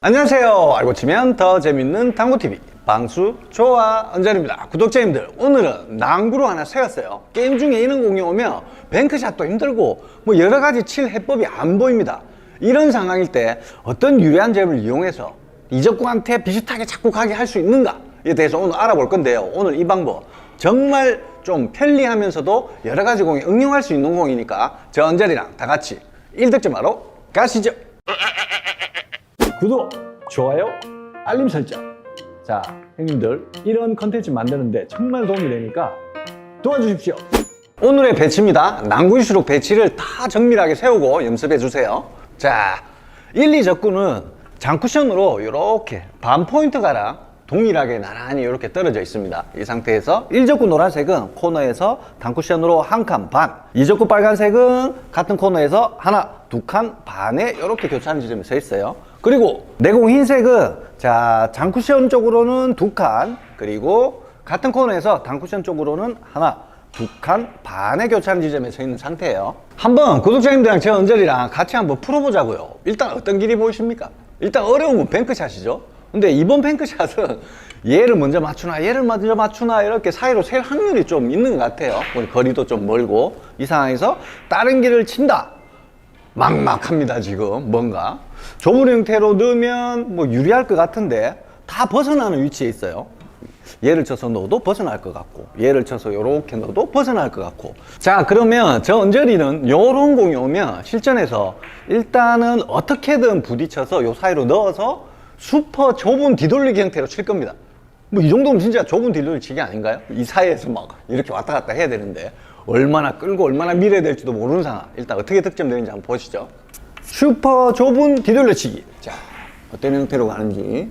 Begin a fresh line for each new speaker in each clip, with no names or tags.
안녕하세요. 알고 치면 더 재밌는 당구TV 방수 조아 은전입니다. 구독자님들, 오늘은 난구로 하나 세웠어요. 게임 중에 이런 공이 오면 뱅크샷도 힘들고 뭐 여러가지 칠 해법이 안 보입니다. 이런 상황일 때 어떤 유리한 잽을 이용해서 이적구한테 비슷하게 자꾸 가게 할 수 있는가에 대해서 오늘 알아볼 건데요. 오늘 이 방법 정말 좀 편리하면서도 여러가지 공에 응용할 수 있는 공이니까 저 은전이랑 다 같이 1득점하러 가시죠. 구독, 좋아요, 알림 설정. 자, 형님들, 이런 컨텐츠 만드는데 정말 도움이 되니까 도와주십시오. 오늘의 배치입니다. 난구일수록 배치를 다 정밀하게 세우고 연습해 주세요. 자, 1, 2적구는 장쿠션으로 이렇게 반 포인트 가량 동일하게 나란히 이렇게 떨어져 있습니다. 이 상태에서 1적구 노란색은 코너에서 단쿠션으로 한 칸 반, 2적구 빨간색은 같은 코너에서 하나, 두 칸 반에 이렇게 교차하는 지점에 서 있어요. 그리고 내공 흰색은 자, 장쿠션 쪽으로는 두 칸, 그리고 같은 코너에서 단쿠션 쪽으로는 하나, 두 칸 반에 교차하는 지점에 서 있는 상태예요. 한번 구독자님들이랑 제 은절이랑 같이 한번 풀어보자고요. 일단 어떤 길이 보이십니까? 일단 어려운 건 뱅크샷이죠. 근데 이번 뱅크샷은 얘를 먼저 맞추나 얘를 먼저 맞추나 이렇게 사이로 셀 확률이 좀 있는 것 같아요. 거리도 좀 멀고 이 상황에서 다른 길을 친다. 막막합니다. 지금 뭔가 좁은 형태로 넣으면 뭐 유리할 것 같은데 다 벗어나는 위치에 있어요. 얘를 쳐서 넣어도 벗어날 것 같고 얘를 쳐서 이렇게 넣어도 벗어날 것 같고. 자, 그러면 저 은절이는 요런 공이 오면 실전에서 일단은 어떻게든 부딪혀서 요 사이로 넣어서 슈퍼 좁은 뒤돌리기 형태로 칠 겁니다. 뭐 이 정도면 진짜 좁은 뒤돌리기 아닌가요? 이 사이에서 막 이렇게 왔다 갔다 해야 되는데 얼마나 끌고 얼마나 밀어야 될지도 모르는 상황. 일단 어떻게 득점되는지 한번 보시죠. 슈퍼 좁은 뒤돌려치기. 자, 어떤 형태로 가는지.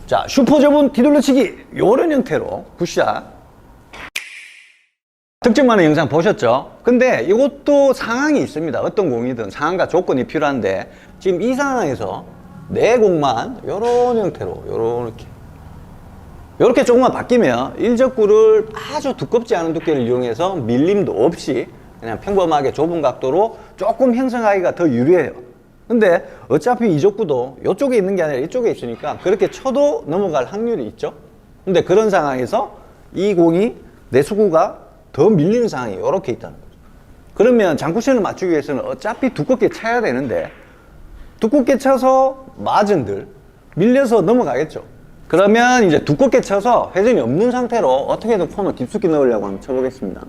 자, 슈퍼 좁은 뒤돌려치기. 요런 형태로 굿샷. 득점하는 영상 보셨죠? 근데 이것도 상황이 있습니다. 어떤 공이든 상황과 조건이 필요한데 지금 이 상황에서 내 공만 요런 형태로 요렇게 조금만 바뀌면 1적구를 아주 두껍지 않은 두께를 이용해서 밀림도 없이 그냥 평범하게 좁은 각도로 조금 형성하기가 더 유리해요. 근데 어차피 2적구도 이쪽에 있는 게 아니라 이쪽에 있으니까 그렇게 쳐도 넘어갈 확률이 있죠. 근데 그런 상황에서 이 공이 내 수구가 더 밀리는 상황이 이렇게 있다는 거죠. 그러면 장쿠션을 맞추기 위해서는 어차피 두껍게 쳐야 되는데 두껍게 쳐서 마진들 밀려서 넘어가겠죠. 그러면 이제 두껍게 쳐서 회전이 없는 상태로 어떻게든 코너 깊숙이 넣으려고 한번 쳐보겠습니다.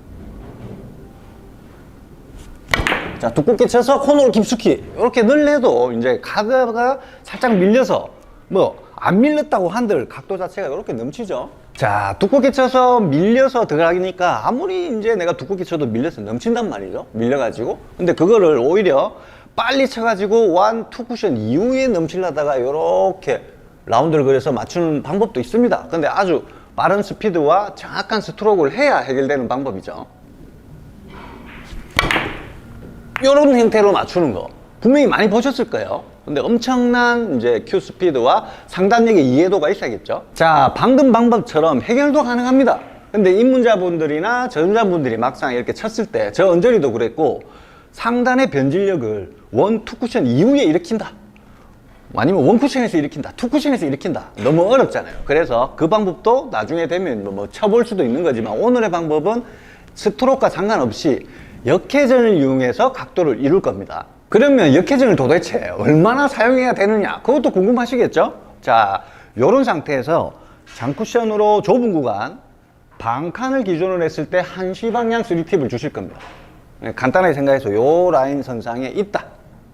자, 두껍게 쳐서 코너로 깊숙이 이렇게 넣으려도 이제 가드가 살짝 밀려서 뭐 안 밀렸다고 한들 각도 자체가 이렇게 넘치죠. 자, 두껍게 쳐서 밀려서 들어가니까 아무리 이제 내가 두껍게 쳐도 밀려서 넘친단 말이죠. 밀려가지고. 근데 그거를 오히려 빨리 쳐가지고 원, 투 쿠션 이후에 넘치려다가 이렇게 라운드를 그려서 맞추는 방법도 있습니다. 근데 아주 빠른 스피드와 정확한 스트로크를 해야 해결되는 방법이죠. 이런 형태로 맞추는 거 분명히 많이 보셨을 거예요. 근데 엄청난 이제 큐 스피드와 상단력의 이해도가 있어야겠죠. 자, 방금 방법처럼 해결도 가능합니다. 근데 입문자분들이나 전문자분들이 막상 이렇게 쳤을 때 저 은절이도 그랬고 상단의 변질력을 원, 투 쿠션 이후에 일으킨다. 아니면 원 쿠션에서 일으킨다, 투 쿠션에서 일으킨다. 너무 어렵잖아요. 그래서 그 방법도 나중에 되면 뭐 쳐볼 수도 있는 거지만 오늘의 방법은 스트로크와 상관없이 역회전을 이용해서 각도를 이룰 겁니다. 그러면 역회전을 도대체 얼마나 사용해야 되느냐? 그것도 궁금하시겠죠? 자, 요런 상태에서 장쿠션으로 좁은 구간 반칸을 기준으로 했을 때 한시 방향 3팁을 주실 겁니다. 간단하게 생각해서 요 라인 선상에 있다.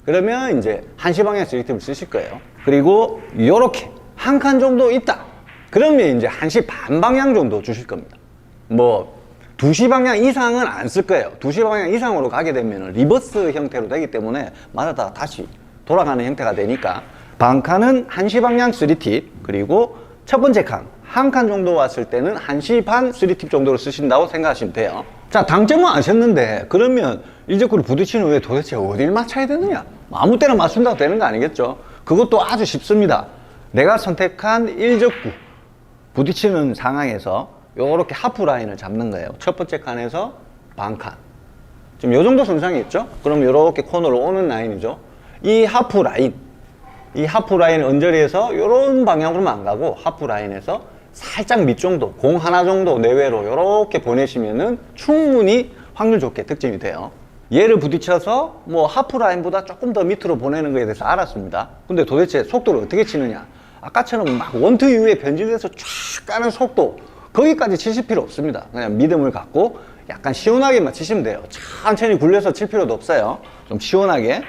그러면 이제 한시 방향 3팁을 쓰실 거예요. 그리고 요렇게 한 칸 정도 있다. 그러면 이제 한시 반 방향 정도 주실 겁니다. 뭐 2시 방향 이상은 안 쓸 거예요. 2시 방향 이상으로 가게 되면 리버스 형태로 되기 때문에 맞았다가 다시 돌아가는 형태가 되니까 반칸은 1시 방향 3팁, 그리고 첫 번째 칸, 한 칸 정도 왔을 때는 1시 반 3팁 정도로 쓰신다고 생각하시면 돼요. 자, 당점은 아셨는데 그러면 1적구를 부딪힌 후에 도대체 어딜 맞춰야 되느냐? 아무 때나 맞춘다고 되는 거 아니겠죠? 그것도 아주 쉽습니다. 내가 선택한 1적구 부딪히는 상황에서 요렇게 하프 라인을 잡는 거예요. 첫 번째 칸에서 반칸. 지금 요 정도 손상이 있죠? 그럼 이렇게 코너로 오는 라인이죠. 이 하프 라인, 이 하프 라인 언저리에서 이런 방향으로만 안 가고 하프 라인에서 살짝 밑 정도, 공 하나 정도 내외로 이렇게 보내시면은 충분히 확률 좋게 득점이 돼요. 얘를 부딪혀서 뭐 하프 라인보다 조금 더 밑으로 보내는 거에 대해서 알았습니다. 근데 도대체 속도를 어떻게 치느냐? 아까처럼 막 원투 이후에 변질돼서 쫙 가는 속도, 거기까지 치실 필요 없습니다. 그냥 믿음을 갖고 약간 시원하게만 치시면 돼요. 천천히 굴려서 칠 필요도 없어요. 좀 시원하게.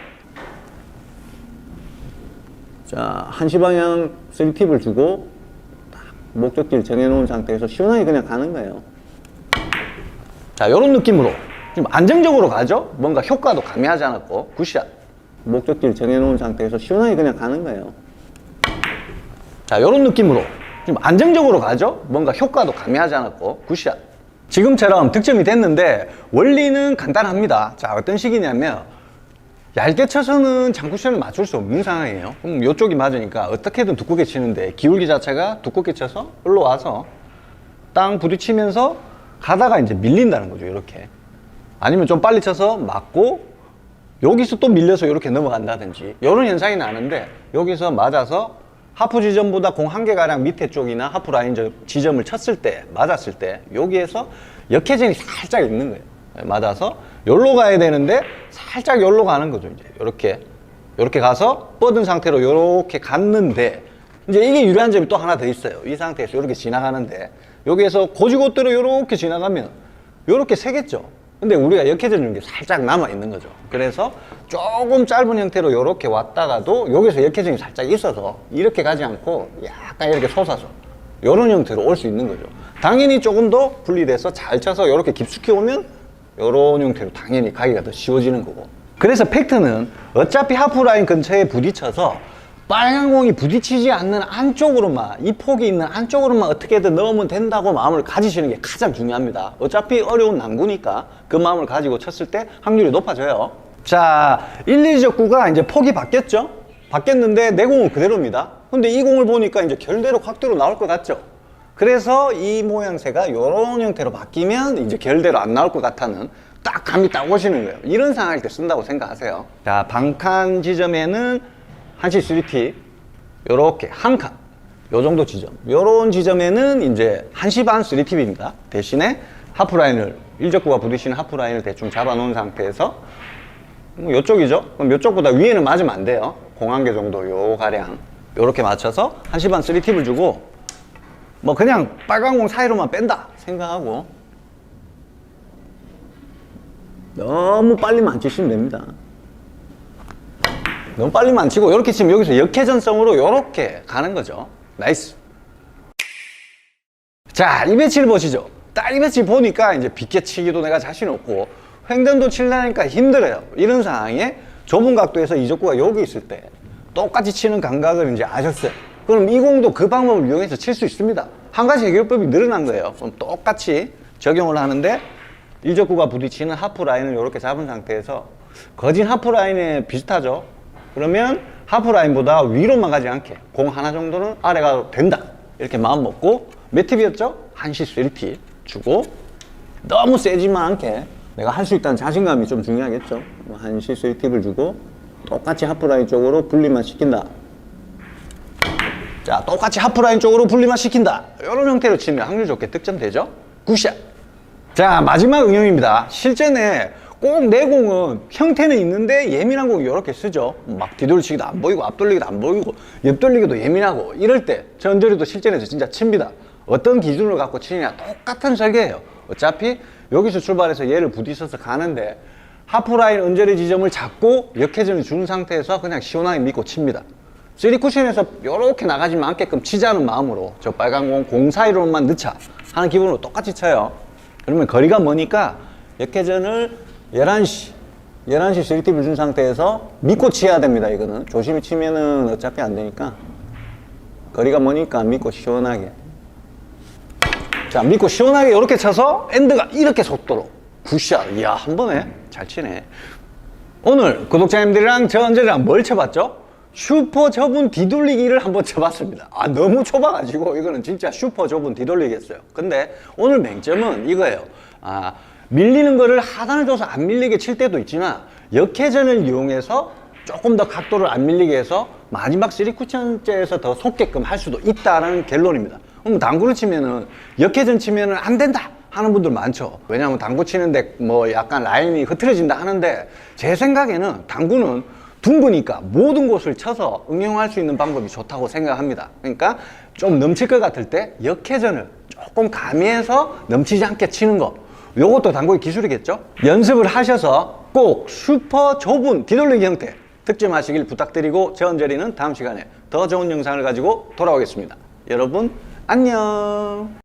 자, 한시 방향 3팁을 주고 딱 목적지를 정해놓은 상태에서 시원하게 그냥 가는 거예요. 자, 요런 느낌으로 좀 안정적으로 가죠? 뭔가 효과도 가미하지 않았고 굿샷. 목적지를 정해놓은 상태에서 시원하게 그냥 가는 거예요. 자, 요런 느낌으로 좀 안정적으로 가죠? 뭔가 효과도 가미하지 않았고 굿샷. 지금처럼 득점이 됐는데 원리는 간단합니다. 자, 어떤 식이냐면 얇게 쳐서는 장쿠션을 맞출 수 없는 상황이에요. 그럼 이쪽이 맞으니까 어떻게든 두껍게 치는데 기울기 자체가 두껍게 쳐서 올라와서 땅 부딪히면서 가다가 이제 밀린다는 거죠. 이렇게. 아니면 좀 빨리 쳐서 맞고 여기서 또 밀려서 이렇게 넘어간다든지 이런 현상이 나는데 여기서 맞아서 하프 지점보다 공 한 개가량 밑에 쪽이나 하프 라인 지점을 쳤을 때, 맞았을 때 여기에서 역회전이 살짝 있는 거예요. 맞아서 여기로 가야 되는데 살짝 여기로 가는 거죠. 이제 이렇게 가서 뻗은 상태로 이렇게 갔는데 이제 이게 유리한 점이 또 하나 더 있어요. 이 상태에서 이렇게 지나가는데 여기에서 고지고대로 이렇게 지나가면 이렇게 세겠죠. 근데 우리가 역회전 주는 게 살짝 남아 있는 거죠. 그래서 조금 짧은 형태로 이렇게 왔다가도 여기서 역회전이 살짝 있어서 이렇게 가지 않고 약간 이렇게 솟아서 이런 형태로 올 수 있는 거죠. 당연히 조금 더 분리돼서 잘 쳐서 이렇게 깊숙이 오면 이런 형태로 당연히 가기가 더 쉬워지는 거고. 그래서 팩트는 어차피 하프라인 근처에 부딪혀서 빨간 공이 부딪히지 않는 안쪽으로만, 이 폭이 있는 안쪽으로만 어떻게든 넣으면 된다고 마음을 가지시는 게 가장 중요합니다. 어차피 어려운 난구니까 그 마음을 가지고 쳤을 때 확률이 높아져요. 자, 1, 2적구가 이제 폭이 바뀌었죠? 바뀌었는데 내 공은 그대로입니다. 근데 이 공을 보니까 이제 결대로 각도로 나올 것 같죠? 그래서 이 모양새가 이런 형태로 바뀌면 이제 결대로 안 나올 것 같다는 딱 감이 딱 오시는 거예요. 이런 상황일 때 쓴다고 생각하세요. 자, 방칸 지점에는 한시 3팁 요렇게 한 칸, 요 정도 지점, 요런 지점에는 이제 한시 반 3팁입니다. 대신에 하프라인을, 일적구가 부딪히는 하프라인을 대충 잡아놓은 상태에서 뭐 요쪽이죠? 그럼 요쪽보다 위에는 맞으면 안 돼요. 공 한 개 정도 요 가량 요렇게 맞춰서 한시 반 3팁을 주고 뭐 그냥 빨간 공 사이로만 뺀다 생각하고 너무 빨리만 안 치시면 됩니다. 너무 빨리만 안 치고 이렇게 치면 여기서 역회전성으로 이렇게 가는 거죠. 나이스. 자, 이 배치를 보시죠. 딱 이 배치 보니까 이제 빗게 치기도 내가 자신 없고 횡단도 치려니까 힘들어요. 이런 상황에 좁은 각도에서 이적구가 여기 있을 때 똑같이 치는 감각을 이제 아셨어요. 그럼 이 공도 그 방법을 이용해서 칠 수 있습니다. 한 가지 해결법이 늘어난 거예요. 그럼 똑같이 적용을 하는데 일적구가 부딪히는 하프 라인을 이렇게 잡은 상태에서 거진 하프 라인에 비슷하죠. 그러면 하프 라인보다 위로만 가지 않게 공 하나 정도는 아래가 된다 이렇게 마음 먹고 몇 팁이었죠? 한시 3팁 주고 너무 세지만 않게 내가 할 수 있다는 자신감이 좀 중요하겠죠. 한시 3팁을 주고 똑같이 하프 라인 쪽으로 분리만 시킨다. 자, 똑같이 하프 라인 쪽으로 분리만 시킨다. 이런 형태로 치면 확률 좋게 득점되죠. 굿샷. 자, 마지막 응용입니다. 실전에 꼭 내 공은 형태는 있는데 예민한 공이 이렇게 쓰죠. 막 뒤돌리기도 안 보이고 앞돌리기도 안 보이고 옆돌리기도 예민하고 이럴 때 전저리도 실전에서 진짜 칩니다. 어떤 기준을 갖고 치느냐 똑같은 설계예요. 어차피 여기서 출발해서 얘를 부딪혀서 가는데 하프라인 언저리 지점을 잡고 역회전을 주는 상태에서 그냥 시원하게 믿고 칩니다. 3쿠션에서 이렇게 나가지 않게끔 치자는 마음으로 저 빨간 공 사이로만 넣자 하는 기분으로 똑같이 쳐요. 그러면 거리가 머니까 역회전을 11시 3팁을 준 상태에서 믿고 치어야 됩니다. 이거는 조심히 치면은 어차피 안 되니까 거리가 머니까 믿고 시원하게. 자, 믿고 시원하게 이렇게 쳐서 엔드가 이렇게 속도로 굿샷. 이야, 한 번에 잘 치네. 오늘 구독자님들이랑 저 언저리랑 뭘 쳐봤죠? 슈퍼 좁은 뒤돌리기를 한번 쳐봤습니다. 아, 너무 좁아가지고 이거는 진짜 슈퍼 좁은 뒤돌리기였어요. 근데 오늘 맹점은 이거예요. 아, 밀리는 거를 하단을 줘서 안 밀리게 칠 때도 있지만 역회전을 이용해서 조금 더 각도를 안 밀리게 해서 마지막 3쿠션째에서 더 속게끔 할 수도 있다는 결론입니다. 그럼 당구를 치면은 역회전 치면은 안 된다 하는 분들 많죠. 왜냐하면 당구 치는데 뭐 약간 라인이 흐트러진다 하는데 제 생각에는 당구는 둥그니까 모든 곳을 쳐서 응용할 수 있는 방법이 좋다고 생각합니다. 그러니까 좀 넘칠 것 같을 때 역회전을 조금 가미해서 넘치지 않게 치는 거, 요것도 당구의 기술이겠죠. 연습을 하셔서 꼭 슈퍼 좁은 뒤돌리기 형태 득점하시길 부탁드리고, 저 언저리는 다음 시간에 더 좋은 영상을 가지고 돌아오겠습니다. 여러분 안녕.